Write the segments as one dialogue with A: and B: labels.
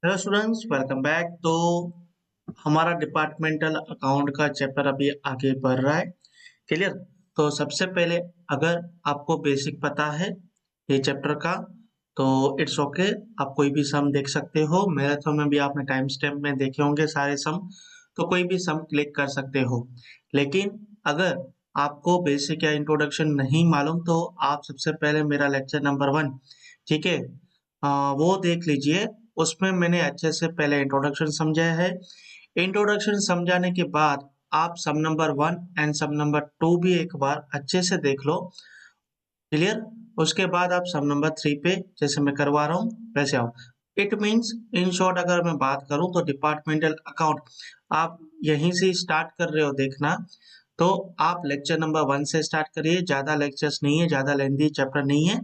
A: Hello students, welcome back. तो हमारा departmental account का चैप्टर अभी आगे बढ़ रहा है। क्लियर। तो सबसे पहले अगर आपको बेसिक पता है ये चैप्टर का तो इट्स ओके, आप कोई भी सम देख सकते हो। मैराथन में भी आपने टाइम स्टैम्प में देखे होंगे सारे सम, तो कोई भी सम क्लिक कर सकते हो। लेकिन अगर आपको बेसिक या इंट्रोडक्शन नहीं मालूम तो आप सबसे पहले मेरा लेक्चर नंबर 1, ठीक है, वो देख लीजिए। उसमें मैंने अच्छे से पहले इंट्रोडक्शन समझाया है। इंट्रोडक्शन समझाने के बाद आप सम नंबर 1 एंड सम नंबर 2 भी एक बार अच्छे से देख लो। क्लियर। उसके बाद आप सम नंबर 3 पे जैसे मैं करवा रहा हूँ वैसे आओ। इट मीन्स इन शॉर्ट अगर मैं बात करूं तो डिपार्टमेंटल अकाउंट आप यहीं से स्टार्ट कर रहे हो देखना, तो आप लेक्चर नंबर 1 से स्टार्ट करिए। ज्यादा लेक्चर्स नहीं है, ज्यादा लेंथी चैप्टर नहीं है,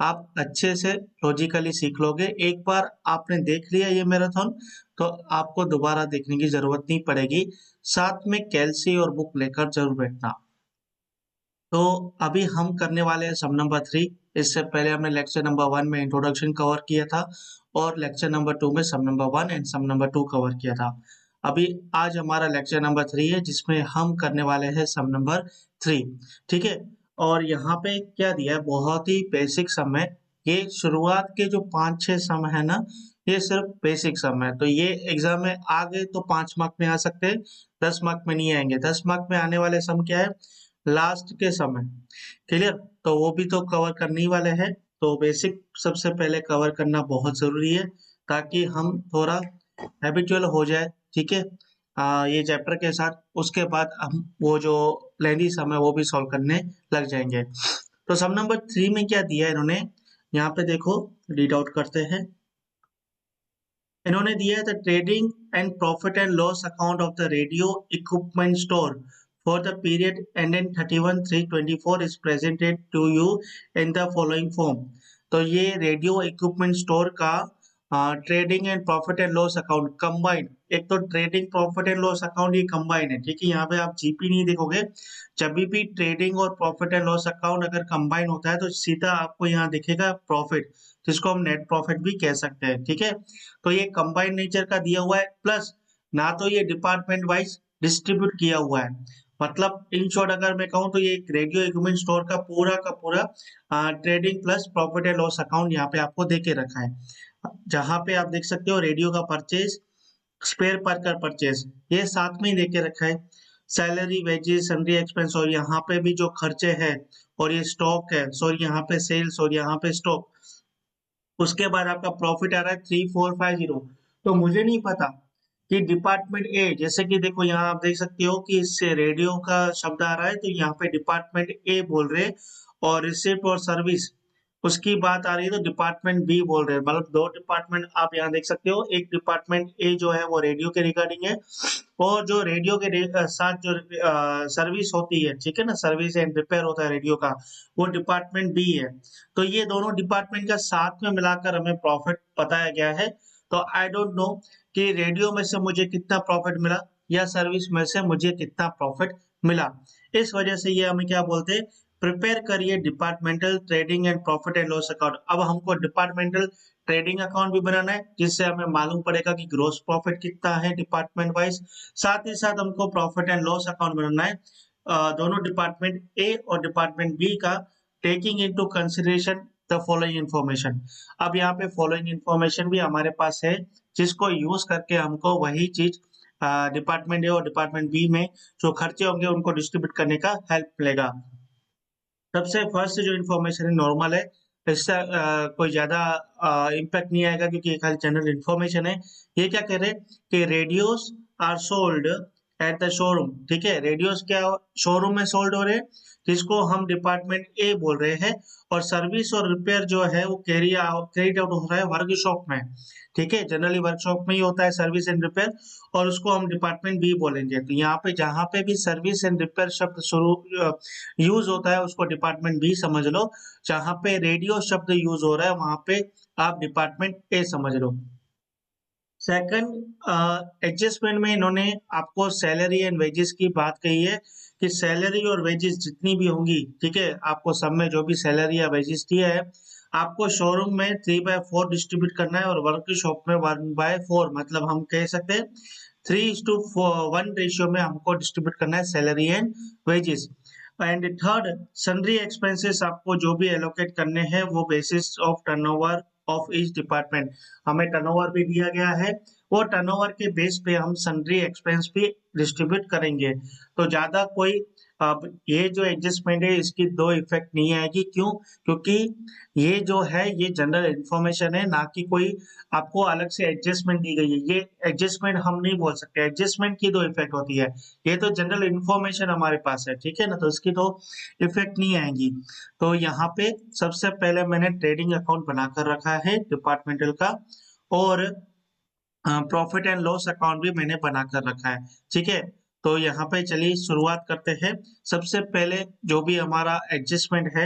A: आप अच्छे से लॉजिकली सीख लोगे। एक बार आपने देख लिया ये मैराथन तो आपको दोबारा देखने की जरूरत नहीं पड़ेगी। साथ में कैल्सी और बुक लेकर जरूर बैठना। तो अभी हम करने वाले हैं सम नंबर 3। इससे पहले हमने लेक्चर नंबर 1 में इंट्रोडक्शन कवर किया था और लेक्चर नंबर 2 में sum number 1 and sum number 2 cover किया था। अभी आज हमारा लेक्चर नंबर 3 है जिसमें हम करने वाले हैं सम नंबर 3। ठीक है। और यहाँ पे क्या दिया है, बहुत ही बेसिक सम है। ये शुरुआत के जो 5-6 सम है ना, ये सिर्फ बेसिक सम है। तो ये एग्जाम में आ गए तो 5 मार्क में आ सकते हैं, 10 मार्क में नहीं आएंगे। 10 मार्क में आने वाले सम क्या है, लास्ट के समय। क्लियर। तो वो भी तो कवर करने ही वाले हैं। तो बेसिक सबसे पहले कवर करना बहुत जरूरी है ताकि हम थोड़ा हैबिचुअल हो जाए। ठीक है। ये चैप्टर के साथ उसके बाद हम वो जो लेंदी सम है वो भी सॉल्व करने लग जाएंगे। तो सम नंबर 3 में क्या दिया है इन्होंने, यहाँ पे देखो, रीड आउट करते हैं। इन्होंने दिया है the trading and profit and loss account of the radio equipment store for the period ending 31/3/24 is presented to you in the following form. तो ये रेडियो इक्विपमेंट स्टोर का trading and profit and loss account combined, एक तो trading profit and loss account ये combined है। ठीक है, यहाँ पे आप जीपी नहीं देखोगे। जब भी ट्रेडिंग और प्रॉफिट एंड लॉस अकाउंट अगर कंबाइन होता है तो सीधा आपको यहाँ दिखेगा प्रॉफिट, जिसको हम नेट प्रॉफिट भी कह सकते हैं। ठीक है। तो ये कंबाइंड नेचर का दिया हुआ है, प्लस ना तो ये डिपार्टमेंट वाइज डिस्ट्रीब्यूट किया हुआ है। मतलब इन शॉर्ट अगर मैं कहूँ तो ये एक रेडियो इक्विपमेंट स्टोर का पूरा trading plus profit and loss account यहाँ पे आपको दे के रखा है। जहां पे आप देख सकते हो रेडियो का परचेज, स्पेयर पार्ट का परचेज, ये साथ में ही दे के रखा है। सैलरी, वेजेस, सन्ड्री एक्सपेंस, और यहाँ पे भी जो खर्चे हैं, और ये स्टॉक है, सॉरी यहाँ पे सेल्स और यहाँ पे स्टॉक। उसके बाद आपका प्रॉफिट आ रहा है 3450। तो मुझे नहीं पता कि डिपार्टमेंट ए, जैसे कि देखो यहाँ आप देख सकते हो कि इससे रेडियो का शब्द आ रहा है तो यहाँ पे डिपार्टमेंट ए बोल रहे हैं, और रिसिप्ट और सर्विस उसकी बात आ रही है तो डिपार्टमेंट बी बोल रहे हैं। मतलब दो डिपार्टमेंट आप यहाँ देख सकते हो। एक डिपार्टमेंट ए जो है वो रेडियो के रिगार्डिंग है, और जो रेडियो के साथ जो सर्विस होती है, ठीक है ना, सर्विस एंड रिपेयर होता है रेडियो का, वो डिपार्टमेंट बी है। तो ये दोनों डिपार्टमेंट का साथ में मिलाकर हमें प्रॉफिट बताया गया है। तो आई डोंट नो कि रेडियो में से मुझे कितना प्रॉफिट मिला या सर्विस में से मुझे कितना प्रॉफिट मिला। इस वजह से ये हमें क्या बोलते हैं, प्रिपेयर करिए departmental trading and profit and loss account. अब हमको डिपार्टमेंटल ट्रेडिंग अकाउंट भी बनाना है जिससे हमें मालूम पड़ेगा कि ग्रोस प्रॉफिट कितना है डिपार्टमेंट वाइज। साथ ही साथ हमको प्रॉफिट एंड लॉस अकाउंट बनाना है दोनों डिपार्टमेंट ए और डिपार्टमेंट बी का, taking into consideration the following information. अब यहाँ पे फॉलोइंग इंफॉर्मेशन भी हमारे पास है जिसको यूज करके हमको वही चीज डिपार्टमेंट ए और डिपार्टमेंट बी में जो खर्चे होंगे उनको डिस्ट्रीब्यूट करने का हेल्प मिलेगा। सबसे फर्स्ट जो इन्फॉर्मेशन है नॉर्मल है, इससे कोई ज्यादा इम्पैक्ट नहीं आएगा क्योंकि ये खाली जनरल इन्फॉर्मेशन है। ये क्या कह रहे हैं कि radios are sold at the showroom. ठीक है, रेडियोस क्या शोरूम में सोल्ड हो रहे हैं, जिसको हम डिपार्टमेंट ए बोल रहे हैं, और सर्विस और रिपेयर जो है वो कैरिड आउट हो रहा है वर्कशॉप में। ठीक है, जनरली वर्कशॉप में ही होता है सर्विस एंड रिपेयर, और उसको हम डिपार्टमेंट बी बोलेंगे। तो यहाँ पे जहाँ पे भी सर्विस एंड रिपेयर शब्द शुरू यूज होता है उसको डिपार्टमेंट बी समझ लो। जहां पे रेडियो शब्द यूज हो रहा है वहां पे आप डिपार्टमेंट ए समझ लो। सेकंड एडजस्टमेंट में इन्होंने आपको सैलरी एंड वेजेस की बात कही है कि सैलरी और वेजेस जितनी भी होंगी, ठीक है, आपको सब में जो भी सैलरी या वेजेस दिया है आपको शोरूम में 3/4 डिस्ट्रीब्यूट करना है और वर्कशॉप में 1/4, मतलब हम कह सकते हैं 3:1 रेशियो में हमको डिस्ट्रीब्यूट करना है salary and wages. And third, sundry expenses आपको जो भी एलोकेट करने हैं वो basis of turnover of each department. हमें टर्नओवर भी दिया गया है, वो टर्नओवर के बेस पे हम सन्ड्री एक्सपेंस भी डिस्ट्रीब्यूट करेंगे। तो ज्यादा कोई अब ये जो एडजस्टमेंट है इसकी दो इफेक्ट नहीं आएगी। क्यों? क्योंकि ये जो है ये जनरल इंफॉर्मेशन है, ना कि कोई आपको अलग से एडजस्टमेंट दी गई है। ये एडजस्टमेंट हम नहीं बोल सकते, एडजस्टमेंट की दो इफेक्ट होती है। ये तो जनरल इंफॉर्मेशन हमारे पास है, ठीक है ना, तो इसकी तो इफेक्ट नहीं आएगी। तो यहाँ पे सबसे पहले मैंने ट्रेडिंग अकाउंट बनाकर रखा है डिपार्टमेंटल का, और प्रॉफिट एंड लॉस अकाउंट भी मैंने बनाकर रखा है, ठीक है। तो यहाँ पे चलिए शुरुआत करते हैं। सबसे पहले जो भी हमारा एडजस्टमेंट है,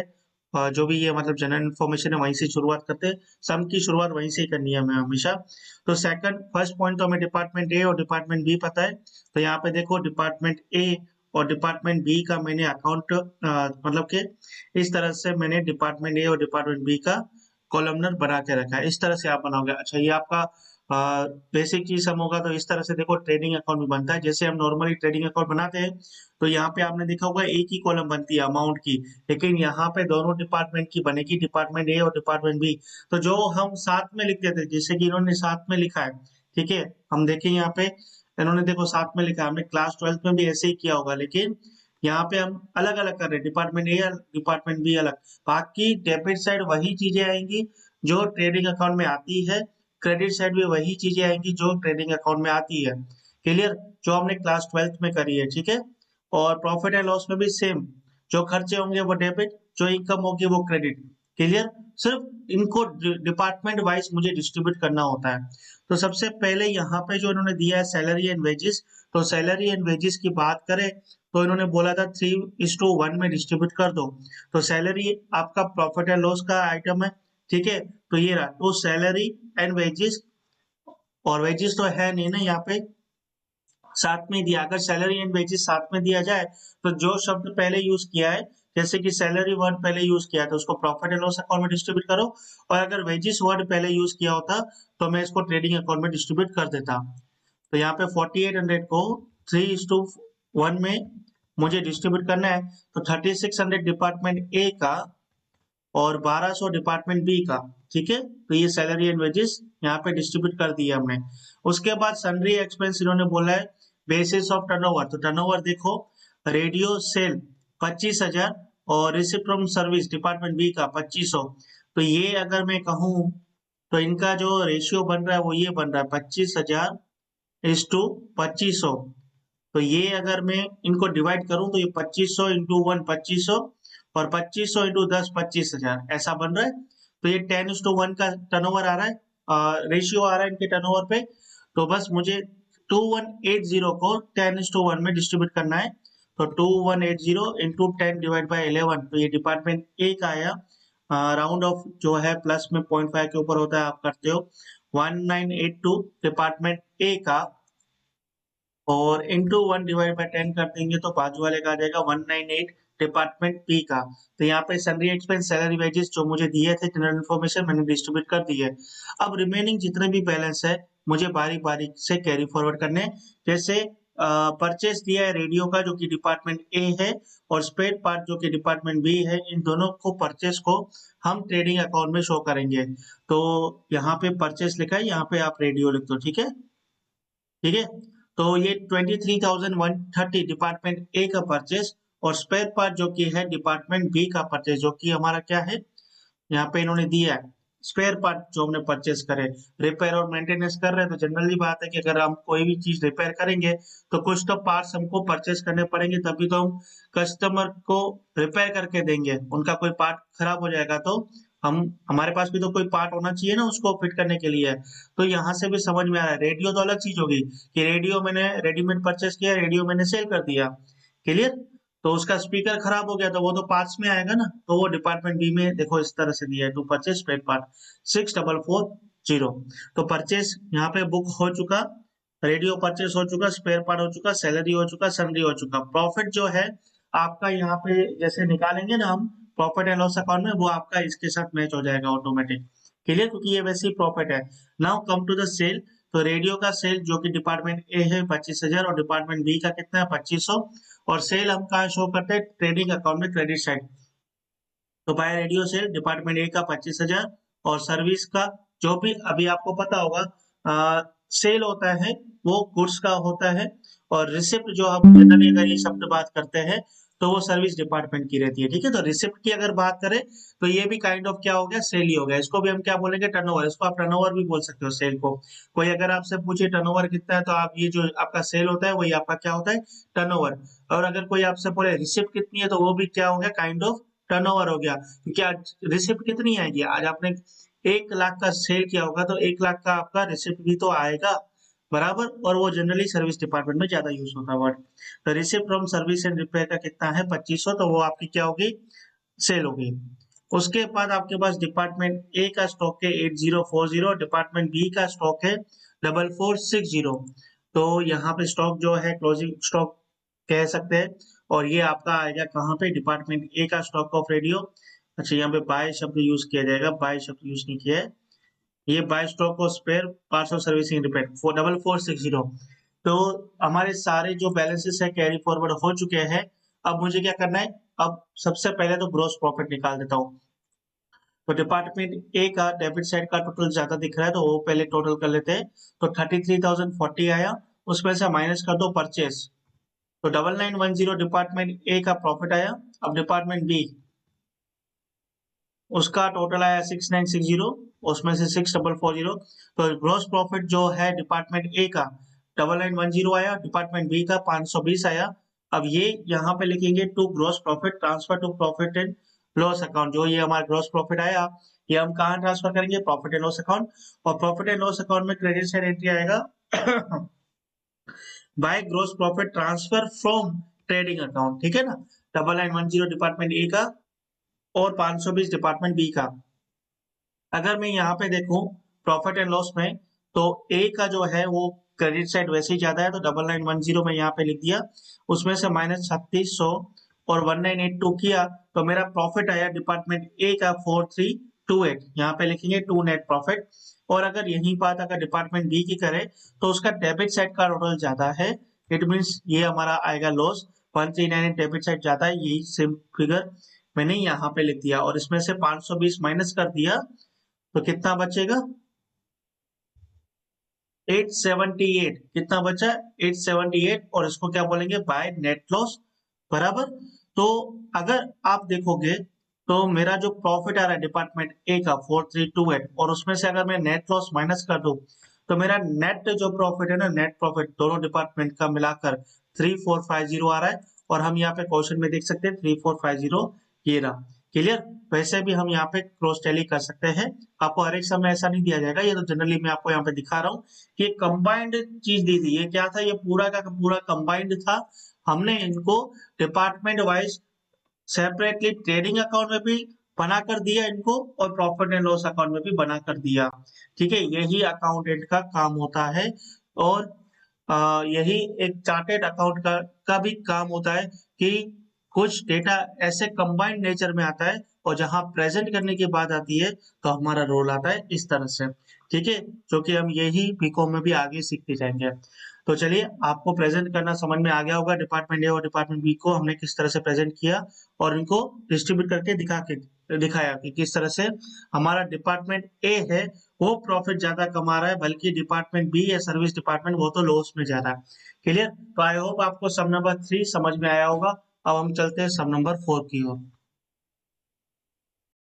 A: जो भी ये मतलब जनरल इन्फॉर्मेशन है, वहीं से शुरुआत करते हैं। सम की शुरुआत वहीं से ही करनी है हमें हमेशा। तो फर्स्ट पॉइंट तो हमें डिपार्टमेंट ए और डिपार्टमेंट बी पता है। तो यहाँ पे देखो डिपार्टमेंट ए और डिपार्टमेंट बी का मैंने अकाउंट मतलब कि इस तरह से मैंने डिपार्टमेंट ए और डिपार्टमेंट बी का कॉलमनर बना के रखा है। इस तरह से आप बनाओगे। अच्छा, ये आपका बेसिक चीज हम होगा। तो इस तरह से देखो ट्रेडिंग अकाउंट भी बनता है। जैसे हम नॉर्मली ट्रेडिंग अकाउंट बनाते हैं तो यहाँ पे आपने देखा होगा एक ही कॉलम बनती है अमाउंट की, लेकिन यहाँ पे दोनों डिपार्टमेंट की बनेगी, डिपार्टमेंट ए और डिपार्टमेंट बी। तो जो हम साथ में लिखते थे, जैसे कि इन्होंने साथ में लिखा है, ठीक है, हम देखें यहाँ पे इन्होंने देखो साथ में लिखा है। हमने क्लास 12 में भी ऐसे ही किया होगा, लेकिन यहाँ पे हम अलग अलग कर रहे हैं, डिपार्टमेंट ए और डिपार्टमेंट बी अलग। बाकी डेबिट साइड वही चीजें आएंगी जो ट्रेडिंग अकाउंट में आती है, क्रेडिट साइड भी वही चीजें आएंगी जो ट्रेडिंग अकाउंट में आती है। क्लियर? जो हमने क्लास 12 में करी है, ठीक है। और प्रॉफिट एंड लॉस में भी सेम, जो खर्चे होंगे वो डेबिट, जो इनकम होगी वो क्रेडिट। क्लियर? सिर्फ इनको डिपार्टमेंट वाइज मुझे डिस्ट्रीब्यूट करना होता है। तो सबसे पहले यहाँ पे जो इन्होंने दिया है सैलरी एंड वेजेस, तो सैलरी एंड वेजेस की बात करें तो इन्होंने बोला था 3:1 में डिस्ट्रीब्यूट कर दो। तो सैलरी आपका प्रॉफिट एंड लॉस का आइटम है, ठीक है। तो ये रहा, तो सैलरी एंड वेजेस, और वेजेस तो है नहीं ना यहाँ पे, साथ में दिया। अगर सैलरी एंड वेजेस साथ में दिया जाए तो जो शब्द पहले यूज किया है, जैसे कि सैलरी वर्ड पहले यूज किया था, उसको प्रॉफिट एंड लॉस अकाउंट में डिस्ट्रीब्यूट करो। और अगर वेजेस वर्ड पहले यूज किया होता तो मैं इसको ट्रेडिंग अकाउंट में डिस्ट्रीब्यूट कर देता। तो यहाँ पे 4800 को 3:1 में मुझे डिस्ट्रीब्यूट करना है। तो 3600 डिपार्टमेंट ए का और 1200 डिपार्टमेंट बी का, ठीक है। तो ये सैलरी एंड वेजेस यहाँ पे डिस्ट्रीब्यूट कर दिया हमने। उसके बाद सन्ड्री एक्सपेंस इन्होंने बोला है बेसिस ऑफ टर्नओवर। तो टर्नओवर देखो, रेडियो सेल 25,000 और receipt from service department B का 2500। तो ये अगर मैं कहूँ तो इनका जो रेशियो बन रहा है वो ये बन रहा है 25,000:2500। तो ये अगर मैं इनको डिवाइड करूं तो ये 2500 इंटू 1 2500 और 2500 इंटू 10 25,000 ऐसा बन रहा है। तो ये 10:1 का टर्नओवर आ रहा है, रेशियो आ रहा है इनके टर्नओवर पे। तो बस मुझे 2180 को 10:1 में डिस्ट्रीब्यूट करना है। तो 2180 इंटू 10 डिवाइड बाई 11, तो ये डिपार्टमेंट ए का आया। राउंड ऑफ जो है प्लस में 0.5 के ऊपर होता है, आप करते हो 1982 डिपार्टमेंट ए का, और इंटू 1/10 कर देंगे तो बाजू वाले का आ जाएगा 198 डिपार्टमेंट पी का। तो यहाँ पे सैलरी एक्सपेंस सैलरी वेजेस जो मुझे दिए थे जनरल इन्फॉर्मेशन मैंने डिस्ट्रीब्यूट कर दी है। अब रिमेनिंग जितने भी बैलेंस है मुझे बारीक बारीक से कैरी फॉरवर्ड करने हैं। जैसे परचेस दिया है रेडियो का जो कि डिपार्टमेंट ए है, और स्पेयर पार्ट जो कि डिपार्टमेंट बी है। इन दोनों को परचेस को हम ट्रेडिंग अकाउंट में शो करेंगे। तो यहाँ पे परचेस लिखा है, यहाँ पे आप रेडियो लिख दो, ठीक है, ठीक है। तो ये 23,130 डिपार्टमेंट ए का परचेस, और स्पेयर पार्ट जो कि है डिपार्टमेंट बी का परचेस, जो कि हमारा क्या है यहाँ पे इन्होंने दिया है स्पेयर पार्ट जो हमने परचेस करे। रिपेयर और मेंटेनेंस कर रहे हैं तो जनरली बात है कि अगर हम कोई भी चीज रिपेयर करेंगे तो कुछ तो पार्ट्स हमको परचेस करने पड़ेंगे, तभी तो हम कस्टमर को रिपेयर करके देंगे। उनका कोई पार्ट खराब हो जाएगा तो हम हमारे पास भी तो कोई पार्ट होना चाहिए ना उसको फिट करने के लिए। तो यहाँ से भी समझ में आ रहा है। रेडियो तो अलग चीज होगी कि रेडियो मैंने रेडीमेड परचेस किया, रेडियो मैंने सेल कर दिया। क्लियर? तो उसका स्पीकर खराब हो गया तो वो तो पार्ट्स में आएगा ना, तो वो डिपार्टमेंट बी में देखो इस तरह से दिया है, टू परचेस स्पेयर पार्ट 6440। तो परचेस यहाँ पे बुक हो चुका, रेडियो परचेस हो चुका, स्पेयर पार्ट हो चुका, सैलरी हो चुका, सैलरी हो चुका। प्रॉफिट जो है आपका यहाँ पे जैसे निकालेंगे ना हम, प्रॉफिट एंड लॉस अकाउंट में वो आपका इसके साथ मैच हो जाएगा ऑटोमेटिक। क्लियर, क्योंकि ये वैसे ही प्रॉफिट है। Now come to the sale. तो रेडियो का सेल जो कि डिपार्टमेंट ए है 25,000 और डिपार्टमेंट बी का कितना है 2500। और सेल हम कहाँ शो करते हैं, ट्रेडिंग अकाउंट में क्रेडिट साइड। तो bye radio cell department A का 25,000 और सर्विस का जो भी अभी आपको पता होगा सेल होता है वो गुड्स का होता है, और रिसिप्ट जो हम जनरली अगर ये शब्द बात करते हैं तो वो सर्विस डिपार्टमेंट की रहती है। ठीक है, तो रिसिप्ट की अगर बात करें तो ये भी काइंड ऑफ क्या हो गया, सेल ही हो गया। इसको भी हम क्या बोलेंगे, टर्नओवर। इसको आप टर्नओवर भी बोल सकते हो सेल को। कोई अगर आपसे पूछे टर्नओवर कितना है तो आप ये जो आपका सेल होता है वही आपका क्या होता है, टर्नओवर। और अगर कोई आपसे बोले रिसिप्ट कितनी है तो वो भी क्या हो गया, काइंड ऑफ टर्नओवर हो गया। क्योंकि आज रिसिप्ट कितनी आएगी, आज आपने 1 लाख का सेल किया होगा तो 1 लाख का आपका रिसिप्ट भी तो आएगा, बराबर। और वो जनरली सर्विस डिपार्टमेंट में ज्यादा यूज होता है वर्ड। तो receipt from service and repair का कितना है 2500, तो वो आपकी क्या होगी, सेल होगी। उसके बाद आपके पास डिपार्टमेंट ए का स्टॉक है 8040, डिपार्टमेंट बी का स्टॉक है 4460। तो यहाँ पे स्टॉक जो है क्लोजिंग स्टॉक कह सकते हैं। और ये आपका आएगा कहाँ पे, डिपार्टमेंट ए का स्टॉक ऑफ रेडियो। अच्छा, यहाँ पे बाय शब्द यूज किया जाएगा, बाय शब्द यूज नहीं किया है। ये बाय स्टॉक और spare parts of servicing repair 4460। तो हमारे सारे जो बैलेंसेस है कैरी फॉरवर्ड हो चुके हैं। अब मुझे क्या करना है, अब सबसे पहले तो ग्रॉस प्रॉफिट निकाल देता हूँ। तो डिपार्टमेंट ए का डेबिट साइड का टोटल ज्यादा दिख रहा है तो वो पहले टोटल कर लेते हैं। तो 33,040 आया, उसमें से माइनस कर दो परचेस। तो 9910 डिपार्टमेंट ए का प्रॉफिट आया। अब डिपार्टमेंट बी, उसका टोटल आया 6960, उसमें से 6440। तो ग्रॉस प्रॉफिट जो है डिपार्टमेंट ए का 9910 आया, डिपार्टमेंट बी का 520 आया। अब ये यहाँ पे लिखेंगे to gross profit transfer to profit and loss account. जो ये हमारा ग्रॉस प्रॉफिट आया ये हम कहाँ ट्रांसफर करेंगे, प्रॉफिट एंड लॉस अकाउंट। और प्रॉफिट एंड लॉस अकाउंट में क्रेडिट साइड एंट्री आएगा by gross profit transfer from trading account. ठीक है ना, 9910 डिपार्टमेंट ए का और 520 डिपार्टमेंट बी का। अगर मैं यहाँ पे देखूं प्रॉफिट एंड लॉस में, तो ए का जो है वो क्रेडिट साइड वैसे ही ज्यादा है तो 9910 में यहाँ पे लिख दिया। उसमें से माइनस 3600 और 1982 किया तो मेरा प्रॉफिट आया डिपार्टमेंट ए का 4328। यहाँ पे लिखेंगे टू नेट प्रॉफिट। और अगर यही बात अगर डिपार्टमेंट बी की करें तो उसका डेबिट साइड का टोटल ज्यादा है। इट मीन्स ये हमारा आएगा लॉस 139। डेबिट साइड ज्यादा है, यही सेम फिगर मैंने यहाँ पे लिख दिया। और इसमें से 520 माइनस कर दिया तो कितना बचेगा, 878। कितना बचा, 878। और इसको क्या बोलेंगे, बाय नेट लॉस, बराबर। तो अगर आप देखोगे तो मेरा जो प्रॉफिट आ रहा है डिपार्टमेंट ए का 4328, और उसमें से अगर मैं नेट लॉस माइनस कर दूं तो मेरा नेट जो प्रॉफिट है ना, नेट प्रॉफिट दोनों डिपार्टमेंट का मिलाकर 3450 आ रहा है। और हम यहाँ पे क्वेश्चन में देख सकते हैं 3450 ये रहा। क्लियर, वैसे भी हम यहाँ पे क्रॉस टैली कर सकते हैं। आपको हर एक समय ऐसा नहीं दिया जाएगा, ये तो जनरली मैं आपको यहाँ पे दिखा रहा हूँ कि कंबाइंड चीज दी थी। ये क्या था, ये पूरा का पूरा कंबाइंड था। हमने इनको department wise separately trading account में भी बना कर दिया इनको, और प्रॉफिट एंड लॉस अकाउंट में भी बना कर दिया। ठीक है, यही अकाउंटेंट का काम होता है। और यही एक चार्टेड अकाउंट का भी काम होता है कि कुछ डेटा ऐसे कंबाइंड नेचर में आता है और जहां प्रेजेंट करने की बात आती है तो हमारा रोल आता है इस तरह से। ठीक है, जो कि हम यही बीकॉम में भी आगे सीखते जाएंगे। तो चलिए, आपको प्रेजेंट करना समझ में आ गया होगा। डिपार्टमेंट ए और डिपार्टमेंट बी को हमने किस तरह से प्रेजेंट किया और इनको डिस्ट्रीब्यूट करके दिखाया कि किस तरह से हमारा डिपार्टमेंट ए है वो प्रॉफिट ज्यादा कमा रहा है, बल्कि डिपार्टमेंट बी या सर्विस डिपार्टमेंट वो तो लॉस में जा रहा है। क्लियर, तो आई होप आपको सम नंबर 3 समझ में आया होगा। अब हम चलते हैं सम नंबर 4 की ओर।